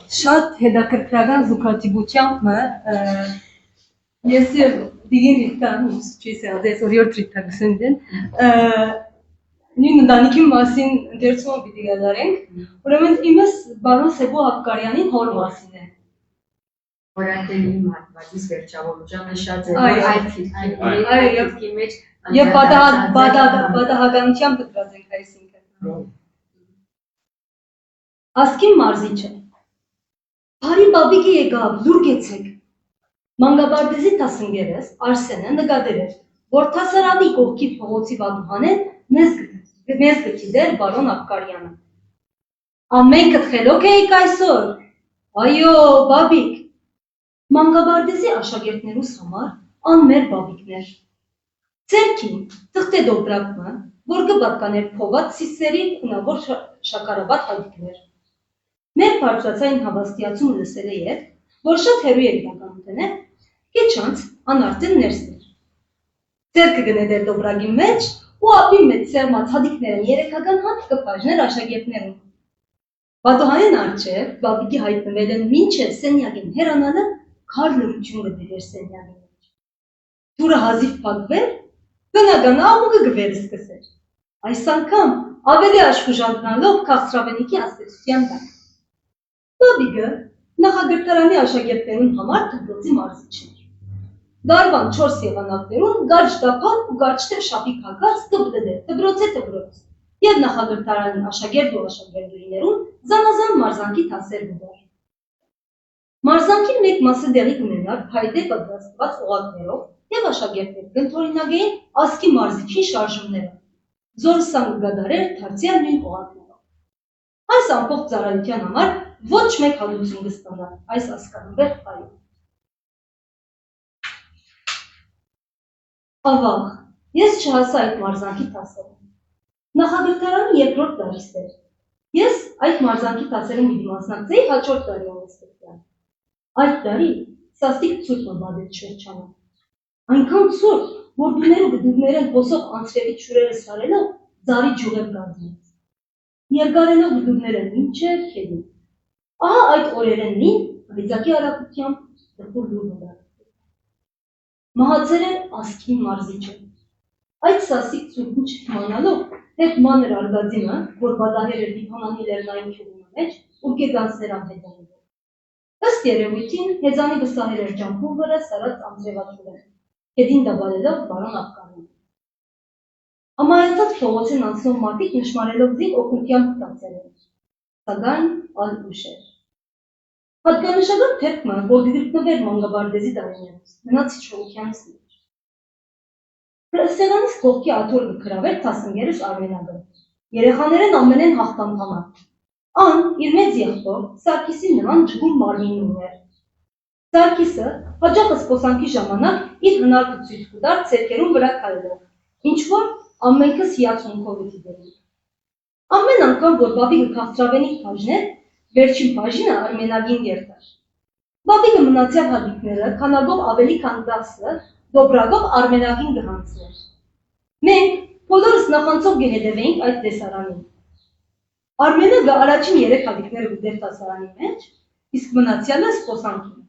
Շատ հետաքրքրական զուգադիպությամբ ես դիգին ռիթան չես ադես օրիոր տրիտակսնդեն նույն ընտանիքի մասին ընդերցումը պիտի գազարենք, ուրեմն իմս բարոն Սեբո Հապկարյանին հոր մասին է։ Որակելի մատվածից վերջավորուժանը շատ է, այդ քիթքի մեջ եւ բադահականությամբ դրած ենք այսինքն։ Ասկին մարզիչ է։ Բարի բաբիկի եկավ, դուր գեցեք։ Մանգաբարդեզի տասնգերս Արսենը նկատել էր, որ թասարանի կողքի փողոցի վադուհանեն մեզ գտիդեր բարոն Հապկարյանը։ Ամենքը խելոք էիք այսօր։ Այո, բաբիկ։ Մանգաբարդեզի աշակերտներուս համար անմեր բաբիկներ։ Ձերքին թղթե դոբրակը, որ կպատկաներ փողած սիսերի ունավոր շաքարաբատ հատիկներ։ Մեր բարձրացային հավաստիացումը լսել է ետ, որ շատ հերու էր իրականութենը, կեչանց անարտեն ներսներ։ Ձերքը գնեդեր դոբրագի մեջ ու ապի մեջ սերմած հատիկներն երեքական հատ կպաժներ աշակերտներում։ Վադոհանեն արջև, բաբիկի հայտնվել են մինչև սենյակին հերանալը քար լրություն գտեր սենյակի մեջ։ Դուրը հազիվ փակվեր, բնական ամուգը գվեր սկսեր։ Այս անգամ ավելի աշխուժանքնալով քաղցրավենիքի աստեցության տակ։ Բաբիկը նախագրտարանի աշակերտներուն համար դպրոցի մարզիչ էր։ Դարվան 4 եղանակներուն գարջ դափակ ու գարչտև շապիկ հագած կբդդեր դպրոց եւ նախագրտարանի աշակերտ ու աշակերտուհիներուն զանազան մարզանքի թասեր գուներ։ Մարզանքի մեկ մասը դեղի կունենար փայտե պատրաստված օղակներով եւ աշակերտներ կընթորինագեին ասկի մարզիչի շարժումները, զորսան գադարեր դարձյալ նույն օղակներով։ Այս ամբողջ ծառայության համար ոչ մեկ հատուցում կստանա այս ասկանուբեր այո։ Ավաղ, ես չհասա այդ մարզանքի տասերը։ Նախագրտարանի երկրորդ տարիստ էր։ Ես այդ մարզանքի տասերում պիտի մասնակցեի հաջորդ տարի օրվեստության։ Այդ տարի սաստիկ ցուրտը բադեց շրջանը։ Այնքան ցուրտ, որ դուներ ու գդուկներեն հոսող անցրևի չուրերը սարելով ձարի ջուղեր գազնեց։ Երկարելով գդուկները մինչև քեդին։ Ահա այդ օրերեն մին վիճակի արագությամբ դպուր դուրն դարձել։ Մահացել էր ասկին մարզիչը։ Այդ սաստիկ ցուրտն չթիմանալով, հետ մանր արգադիմը, որ բադահեր էր դիփանանի լեռնային քյուղունը մեջ, ու կեգանցներ ամհետանելով։ Ըստ երևույթին հեծանի վստահեր էր ջամփուն վրա սարած անձրևաչուրը, քեդին դաբալելով բարոն Հապկարյանին։ Ամայացած փողոցին անցնող մարդիկ նշմարելով զինք օգնությամբ կտացել են, սակայն ալ ուշ էր։ Հատկանշական թերքմը, որ դիրքնվեր մանգաբարդեզի տարիներս, մնաց իշխողությանս մեջ։ Սեղանիս կողքի աթոր կրավեր թասնգերս Արմենագը, երեխաներեն ամենեն հաղթանթանա։ Ան իր մեծ եղբոր Սարգիսի նրան ջգում մարմին ուներ։ Սարգիսը հաճախ սպոսանքի ժամանակ իր հնարքը ցույց կտար ցերկերուն վրա քայլելով, ինչ որ ամենքս հիացմունքով դիտեին։ Ամեն անգամ, որ բաբիկը քաղցրավենիք բաժներ, վերջին բաժինը Արմենագին երթար։ Բաբիկը մնացյալ հատիկները քանակով ավելի քան 10-ը դոբրագով Արմենագին գհանցներ։ Մենք բոլորս նախանցով գհետևեինք այդ տեսարանին։ Արմենագը առաջին 3 հատիկները գտեր տեսարանի մեջ, իսկ մնացյալը սպոսանքին։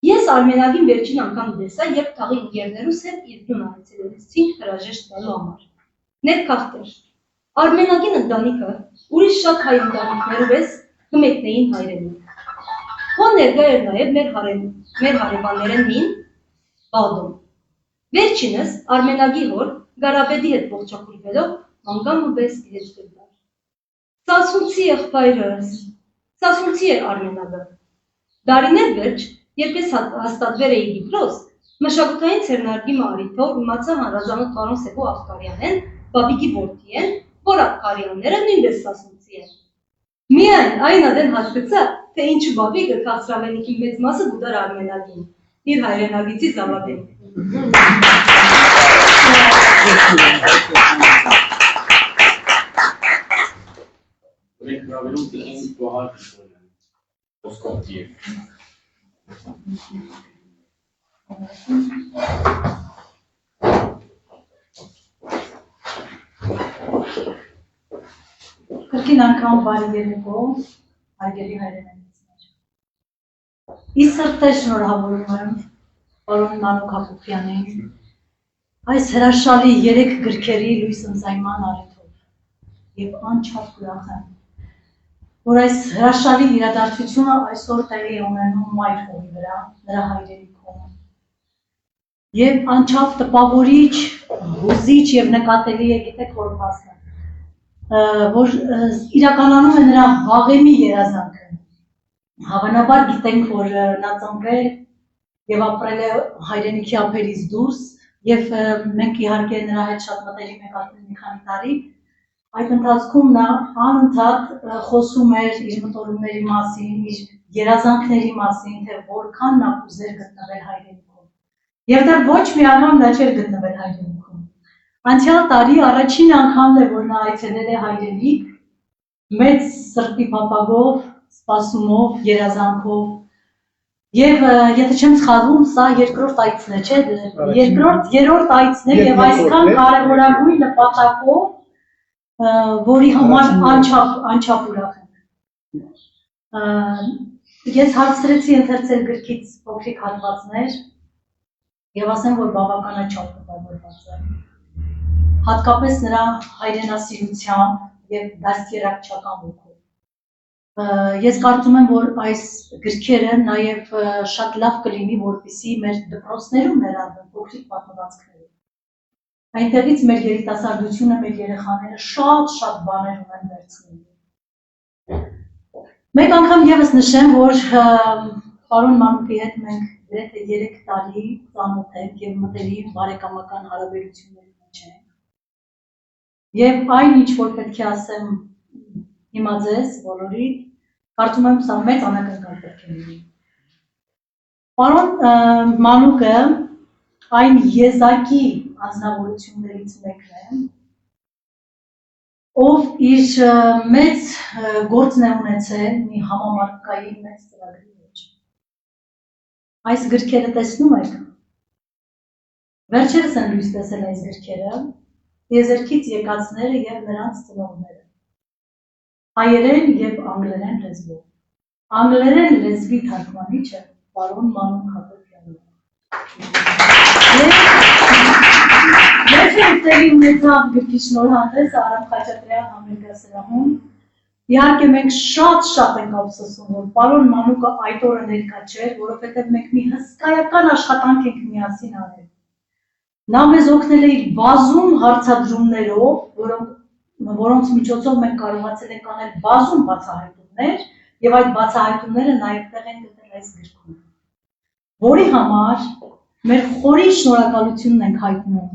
Ես Արմենագին վերջին անգամ տեսա, երբ թաղի ընկերներուս հետ իր տուն այցելեցինք հրաժեշտ տալու համար։ Ներքախտեր։ Արմենագին ընտանիքը ուրիշ շատ հայ ընտանիքներով ես կմեկնեին հայրենին։ Հո ներկա էր նաև մեր հարևաններեն մին Բաղդոն։ Վերջինս Արմենագի հոր Գարաբեդի հետ ողջակուրվելով մանգամը բես հետ կդար։ Սասունցի եղբայրս, սասունցի էր Արմենագը։ Դարիներ վերջ, երբ ես հաստատվեր էի դիպրոս, մշակութային ցերնարգի մարիթով իմացա հանրազանոթ պարոն Սեբո Հապկարյանեն, բաբիկի որդի են, որ Հապկարյանները նույնպես սասունցի են։ Միայն այն ադեն հասկացա, թե ինչու բաբիկը քաղցրավենիքի մեծ մասը գուտար Արմենագին, իր հայրենագիծի զավակին։ Կրկին անգամ բարի երեկո, հարգելի հայրենակիցներ։ Իս սրտե շնորհավորում եմ պարոն Մանուկ Հակոբյանին այս հրաշալի 3 գրքերի լույս ընծայման առիթով և անչափ ուրախ եմ, որ այս հրաշալի իրադարձությունը այսօր տեղի է ունենում Մայր հողի վրա, նրա հայրենիքում։ Եվ անչափ տպավորիչ, հուզիչ և նկատելի է, գիտեք որ փաստը, որ իրականանում է նրա վաղեմի երազանքը։ Հավանաբար գիտենք, որ նա ծնվել և ապրել է հայրենիքի ափերից դուրս, և մենք իհարկե նրա հետ շատ մտերիմ ենք արդեն մի քանի տարի, այդ ընթացքում նա անընդհատ խոսում էր իր մտորումների մասին, իր երազանքների մասին, թե որքան նա կուզեր գտնվել հայրենիքում։ Եվ դեռ ոչ մի անգամ նա չէր գտնվել հայրենիքում։ Անցյալ տարի առաջին անգամն է, որ նա այցելել է հայրենիք, մեծ սրտի փափագով, սպասումով, երազանքով։ Եվ եթե չեմ սխալվում, սա երկրորդ այցն է, չէ՞, երրորդ այցն է եւ այսքան կարեւորագույն նպատակով, որի համար անչափ ուրախ եմ։ Ես հարցրեցի ընթերցել գրքից փոքրիկ հատվածներ եւ ասեմ, որ բավականաչափ տպավորված եմ։ Հատկապես նրա հայրենասիրությամբ եւ դաստիարակչական ոգով։ Ես կարծում եմ, որ այս գրքերը նաև շատ լավ կլինի, որպեսզի մեր դպրոցներում ներառվեն փոքրիկ պատմվածքներով։ Այնտեղից մեր երիտասարդությունը, մեր երեխաները շատ բաներ ունեն վերցնելու։ Մեկ անգամ եւս նշեմ, որ պարոն Մանուկի հետ մենք գրեթե 3 տարի ծանոթ ենք եւ մտերիմ բարեկամական հարաբերությունների մեջ ենք։ Եվ այն ինչ որ պետք է ասեմ հիմա ձեզ բոլորիդ, կարծում եմ սա մեծ անակնկալ պետք է լինի։ Պարոն Մանուկը այն եզակի անձնավորություններից մեկն է, ով իր մեծ գործն է ունեցել մի համամարտկային մեծ ծրագրի մեջ։ Այս գրքերը տեսնում եք։ Վերջերս են լույս տեսել այս գրքերը, եզերքից եկածները եւ նրանց ծնողները։ Հայերեն եւ անգլերեն լեզվով։ Անգլերեն լեզվի թարգմանիչը պարոն Մանուկ Հակոբյանն է։ Ես տեղի ունեցավ գրքի շնորհանդես Արամ Խաչատրյան համերգասրահում։ Իհարկե մենք շատ ենք ափսոսում, որ պարոն Մանուկը այդ օրը ներկա չէր, որովհետեւ մենք մի հսկայական աշխատանք ենք միասին արել։ Նա մեզ օգնել է իր բազում հարցադրումներով, որոնց միջոցով մենք կարողացել ենք անել բազում բացահայտումներ եւ այդ բացահայտումները նաեւ տեղ են գտել այս գրքում, որի համար մեր խորին շնորհակալությունն ենք հայտնում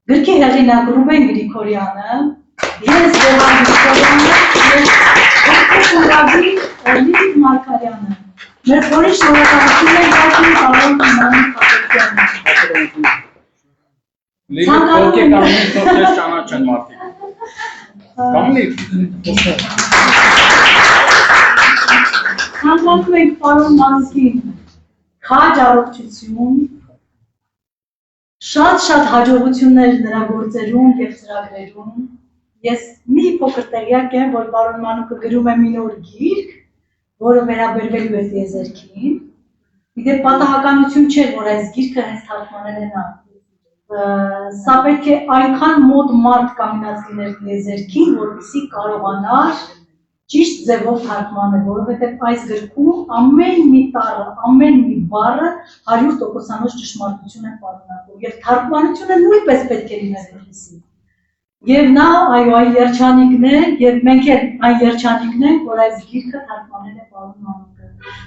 գրքի հեղինակ Ռուբեն Գրիգորյանը, ես Լևոն Գրիգորյանը եւ Լիլիթ Մարգարյանը։ Մեր խորին շնորհակալություն ենք հայտնում պարոն Մանուկ Հակոբյանին։ Լիլիթ ովքե կամնի թողես ճանաչեն մարդիկ։ Կամնի։ Ցանկանում ենք պարոն Մանուկին քաջ առողջություն, շատ հաջողություններ նրա գործերում եւ ծրագրերում։ Ես մի փոքր տեղյակ եմ, որ պարոն Մանուկը գրում է մի նոր գիրք, որը վերաբերվելու է տիեզերքին։ Իդեպ պատահականություն չէ, որ այս գիրքը հենց թարգմանել է նա։ Սա պետք է այնքան մոտ մարդ կանգնած լիներ տիեզերքին, որպեսզի կարողանար ճիշտ ձևով թարգմանել, որովհետև այս գրքում ամեն մի տառը, ամեն մի բառը 100%-անոց ճշմարտություն է պարունակում, եւ թարգմանությունը նույնպես պետք է լիներ այնպիսի։ Եվ նա այո այն երջանիկն է, եւ մենք էլ այն երջանիկն ենք, որ այս գիրքը թարգմանել է պարոն Մանուկը։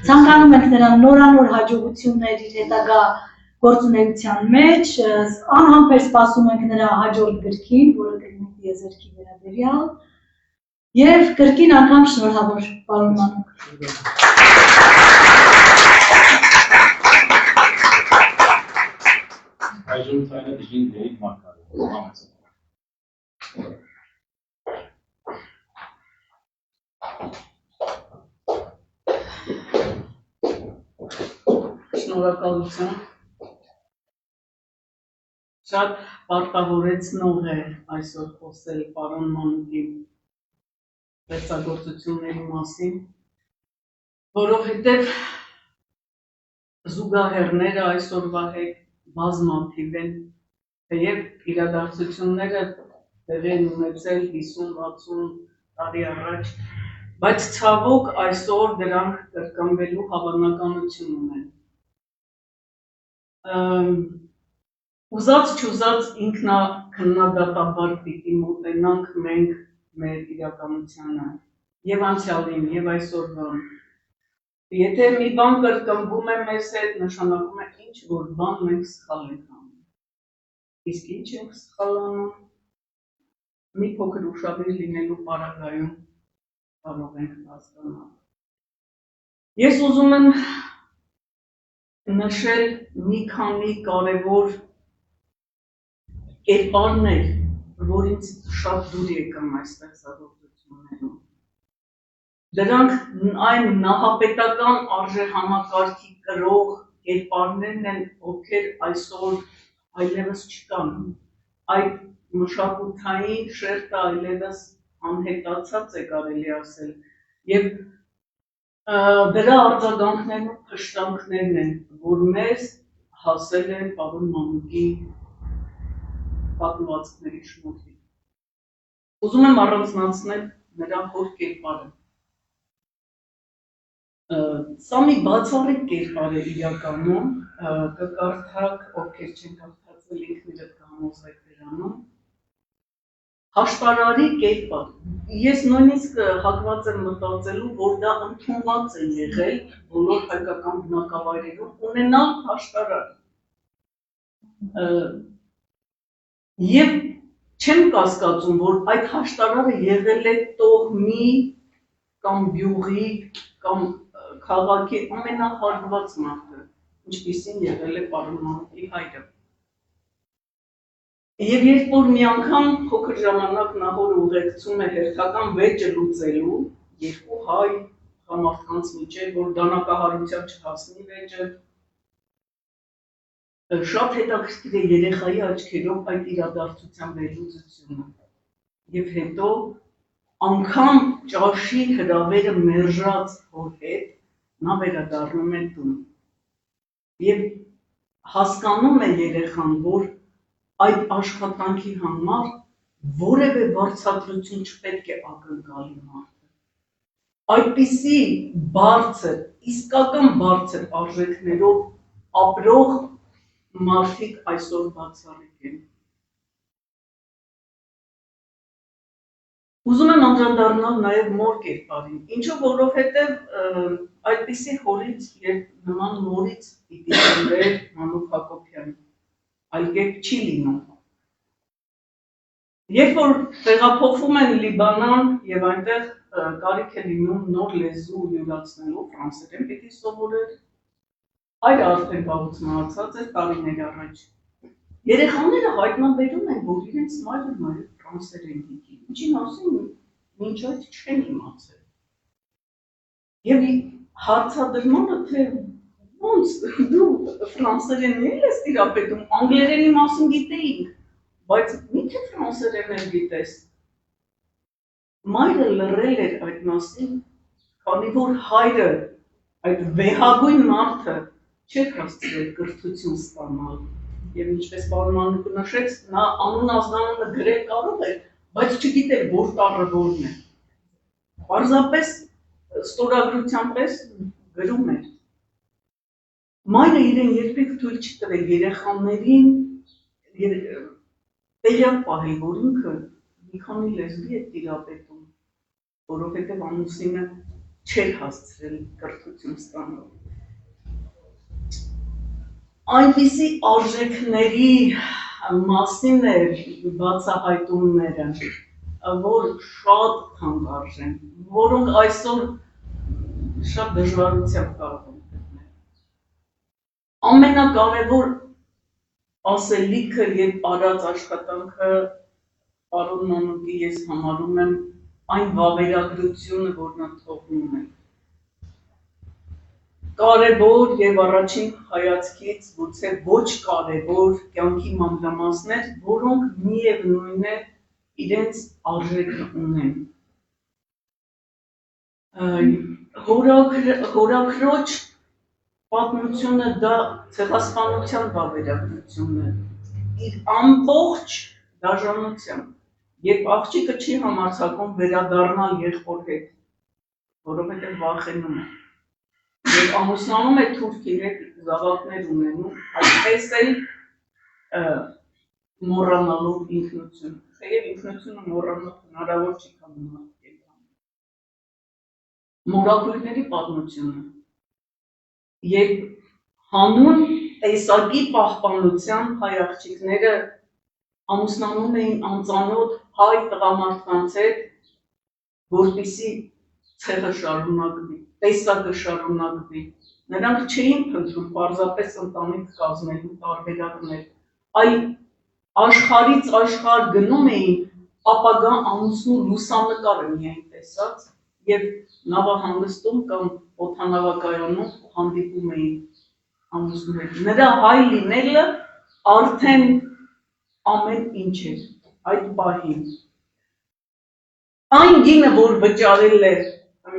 Ցանկանում ենք նրան նորանոր հաջողություններ իր հետագա գործունեության մեջ, անհամբեր սպասում ենք նրա հաջորդ գրքին, որը կլինի տիեզերքի վերաբերյալ, եւ կրկին անգամ շնորհավոր պարոն Մանուկ։ Հաջողությանը դժին Լիլիթ Մարգարյանը։ Շնորհակալություն։ Շատ պարտավորեցնող է այսօր խոսել պարոն Մանուկի ստեղծագործությունների մասին, որովհետև զուգահեռները այսօրվա հետ բազմաթիվ են, թեև իրադարձությունները տեղի են ունեցել 50-60 տարի առաջ, բայց ցավոք այսօր դրանք կրկնվելու հավանականություն ունեն։ Ուզած չուզած ինքնակնդատաբար պիտի մոտենանք մենք մեր իրականությանը, եւ անցյալին, եւ այսօրվան։ Եթե մի բան կրկնվում է մեզ հետ, նշանակում է ինչ որ բան մենք սխալ ենք անում։ Իսկ ինչ ենք սխալ անում, մի փոքր ուշադիր լինելու պարագայում կարող ենք հասկանալ։ Ես ուզում եմ նշել մի քանի կարևոր կերպարներ, որ ինձ շատ դուր եկան այս ստեղծագործություններում։ Դրանք այն նահապետական արժեհամակարգի կրող կերպարներն են, ովքեր այսօր այլևս չկան։ Այդ մշակութային շերտը այլևս անհետացած է, կարելի ասել, եւ դրա արձագանքներն ու փշտանքներն են, որ մեզ հասել են պարոն Մանուկի պատմվածքների շնորհիվ։ Ուզում եմ առանձնացնել նրա հոր կերպարը։ Սա մի բացառիկ կերպար է իրականում, կկարդաք, ովքեր չեն կարդացել, ինքներդ կհամոզվեք դրանում։ Հաշտարարի կերպար։ Ես նույնիսկ հակված եմ մտածելու, որ դա ընդունված է եղել բոլոր հայկական բնակավայրերում ունենալ հաշտարար։ Եվ չեմ կասկածում, որ այդ հաշտարարը եղել է տոհմի կամ գյուղի կամ քաղաքի ամենահարգված մարդը, ինչպիսին եղել է պարոն Մանուկի հայրը։ Եվ երբ որ մի անգամ փոքր ժամանակ նախոր ուղեկցում է հերթական վեճը լուծելու, երկու հայ մարդկանց միջև, որ դանակահարության չհասնի վեճը, շատ հետաքրքիր է երեխայի աչքերով այդ իրադարձության վերլուծությունը։ Եվ հետո անգամ ճաշի հրավերը մերժած հոր հետ նա վերադառնում է տուն։ Եվ հասկանում է երեխան, որ այդ աշխատանքի համար որևէ վարձատրություն չպետք է ակնկալի մարդը։ Այդպիսի բարձր, իսկական բարձր արժեքներով ապրող մարդիկ այսօր բացառիկ են։ Ուզում եմ անդրադառնալ նաև մոր կերպարին, ինչով որովհետև այդպիսի հորից եւ նման մորից պիտի ծնվեր Մանուկ Հակոբյանը, այլ կերպ չի լինում։ Երբ որ տեղափոխվում են Լիբանան եւ այնտեղ կարիք է լինում նոր լեզու յուրացնելու, ֆրանսերեն պիտի սովորել, հայրը արդեն վաղուց մահացած էր տարիներ առաջ։ Երեխաները հայտնաբերում են, որ իրենց մայրը ֆրանսերեն գիտի, ինչի մասին մինչ այդ չեն իմացել։ Եվ հարցադրմանը, թե ոնց դու ֆրանսերեն ես տիրապետում, անգլերենի մասին գիտեինք, բայց միթե ֆրանսերեն էլ գիտես։ Մայրը լռել էր այդ մասին, քանի որ հայրը, այդ վեհագույն մարդը, չէր հասցրել կրթություն ստանալ։ Եվ ինչպես պարոն Մանուկը նշեց, նա անուն ազգանունը գրել կարող էր, բայց չգիտեր որ տառը որն է։ Պարզապես ստորագրության պես գրում էր։ Մայրը իրեն երբեք թույլ չտվեր երեխաներին տեղյակ պահել, որ ինքը մի քանի լեզվի է տիրապետում, որովհետև ամուսինը չէր հասցրել կրթություն ստանալ։ Այնպիսի արժեքների մասին է բացահայտումները, որ շատ թանկարժ են, որոնք այսօր շատ դժվարությամբ կարող են գտնել։ Ամենակարևոր ասելիքը եւ արած աշխատանքը պարոն Մանուկի ես համարում եմ այն վավերագրությունը, որ նա թողնում է։ Կարևոր եւ առաջին հայացքից գուցե ոչ կարևոր կյանքի մանրամասներ, որոնք միևնույն է իրենց արժեքը ունեն։ հորաքրոջ պատմությունը դա ցեղասպանության վավերագրությունն է։ Իր ամբողջ դաժանությամբ, երբ աղջիկը չի համարձակում վերադառնալ եղբոր հետ, որովհետև վախենում է։ Եվ ամուսնանում է թուրքի հետ զավակներ ունենում, այդպես էլ մոռանալով ինքնություն։ Թեև ինքնությունը մոռանալ հնարավոր չի կամում մորաքույրների պատմությունը։ Երբ հանուն տեսակի պահպանության հայ աղջիկները ամուսնանում էին անծանոթ հայ տղամարդկանց հետ, որպեսզի ցեղը շարունակվի, տեսակը շարունակվի։ Նրանք չէին փնտրում պարզապես ընտանիք կազմելու տարբերակներ, այլ աշխարհից աշխարհ գնում էին ապագա ամուսնու լուսանկարը միայն տեսած եւ նավահանգստում կամ օդանավակայանում հանդիպում էին ամուսնու հետ։ Նրա հայ լինելը արդեն ամեն ինչ էր այդ պահին։ Այն գինը, որ վճարել է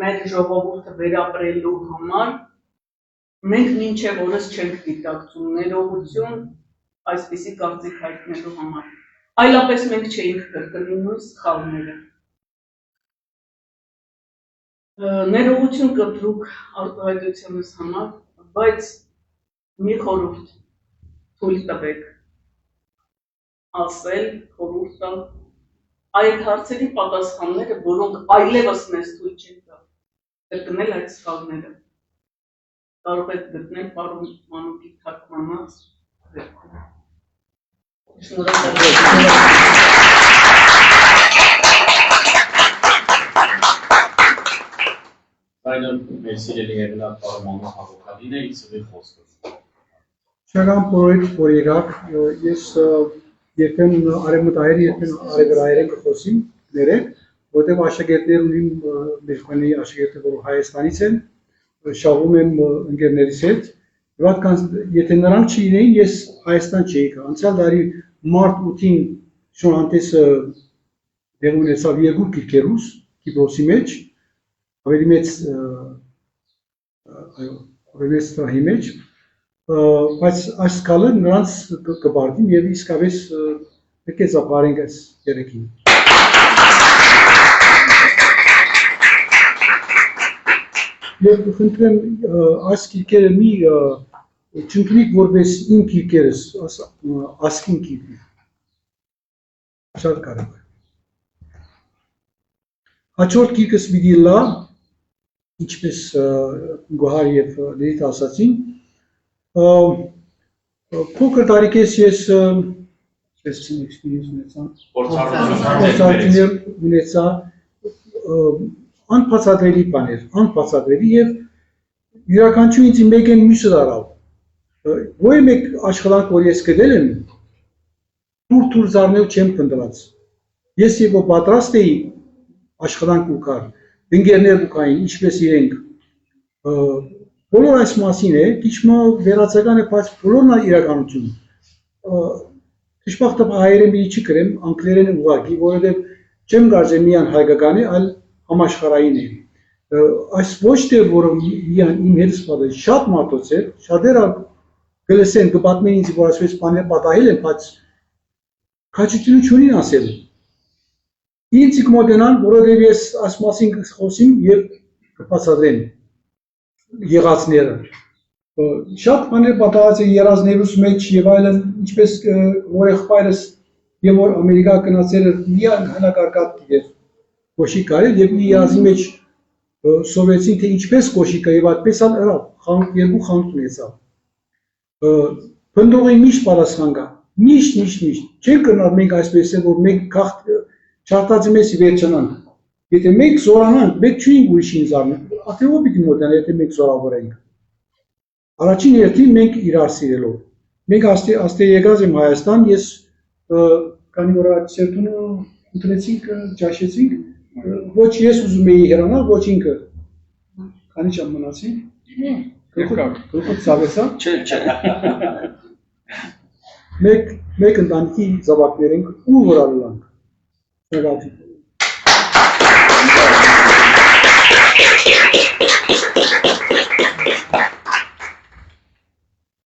մեր ժողովուրդը վերապրելու համար, մենք մինչև օրս չենք դիտակցում ներողություն այսպիսի կարծիք հայտնելու համար։ Այլապես մենք չէինք կրկնի նույն սխալները։ Ներողություն կտրուկ արտահայտությունս համար, բայց մի խորհուրդ թույլ տվեք ասել, խորհուրդ տալ այդ հարցերի պատասխանները, որոնք այլևս մեզ թույլ չեն տա կրկնել այդ սխալները։ Կարող եք գտնել պարոն Մանուկի թարգմանած գրքում։ Այն մեր սիրելի հեղինակ պարոն Մանուկ Հակոբյանն է իցուի խոսքը։ Շնորհակալ բոլորիդ, որ եկաք, ես երբեմն արևմտահայեր, երբեմն արևելահայեր կխոսեմ, ներեք, որտեղ աշակերտներ ունիմ մեր քանի աշակերտներ, որ Հայաստանից են, շահում եմ ընկերներիս հետ, եթե նրանք չլինեին, ես Հայաստան չէի գա։ Անցյալ տարի մարտ 8-ին շնորհանդեսը դեղ ունեցավ երկու քիրքերուս Կիպրոսի մեջ, ավելի մեծ ստրահի մեջ, բայց այս կալը նրանց կբարդիմ և իսկավես կեծապարենք այս երեքին։ Եվ խնդրեմ այս կիրկերը մի չընդունիք որպես իմ կիրկերս, ասկին կիրկեր, շատ կարև է։ Հաջորդ կիրկս պիտի լա, ինչպես Գոհար և Լիլիթ ասացին, փոքր տարիքես ես փորձառություններ ունեցա անբացատրելի բաներ, անբացատրելի և յուրաքանչյուր ինձ մեկ են մյուսը դարավ։ Ոչ մեկ աշխատանք, որ ես գտել եմ, թուր զարնել չեմ փնտրած։ Ես և որ պատրաստ էի աշխատանք ուկար, ընկերներ ուկային, ինչպես իրենք, բոլոր այս մասին է, քիչ վերացական է, բայց բոլորն է իրականություն։ Դժբախտաբար հայերեն մի չի գրեմ, անգլերեն եմ ուղղակի, որովհետև չեմ կարծեմ միայն հայկական է, այլ համաշխարհային է։ Այս ոչ թե որ միայն իմ հետս պատահել, շատ մարդոց է, շատերը գլսեն, կպատմեն ինձ, որ այսպես բաներ պատահել են, բայց քաջություն չունին ասել։ Ինձ կմոտենան, որովհետև ես այս մասին կխոսեմ և կբացատրեմ եղածները։ Շատ բաներ պատահած է երազներուս մեջ և այլն, ինչպես որ եղբայրս և որ Ամերիկա գնացել էր միայն հնակարկատ և կոշիկ կարել և մի երազի մեջ սովորեցին, թե ինչպես կոշիկը և այդպես ալ հրավ, երկու խանութ ունեցավ։ Փնտրողի միշտ պատասխան կա, միշտ, չեն կրնար մենք այսպես է, որ մենք չարտածի մեզ վերջանանք։ Եթե մենք զորանանք, մենք չունենք ուրիշին զարնենք, ատե ով պիտի մոտենա, եթե մենք զորավորենք։ Առաջին հերթին մենք իրար սիրելով։ Մենք աստե եկած եմ Հայաստան, ես քանի որ այդ սերտունը ընտրեցինք, ճաշեցինք, ոչ ես ուզում էի հեռանալ, ոչ ինքը։ Քանի չեմ մնացի։ Գլուխդ ցավեցա։ Չէ։ Մեկ ընտանիքի զավակներ ենք ու որ ալանք։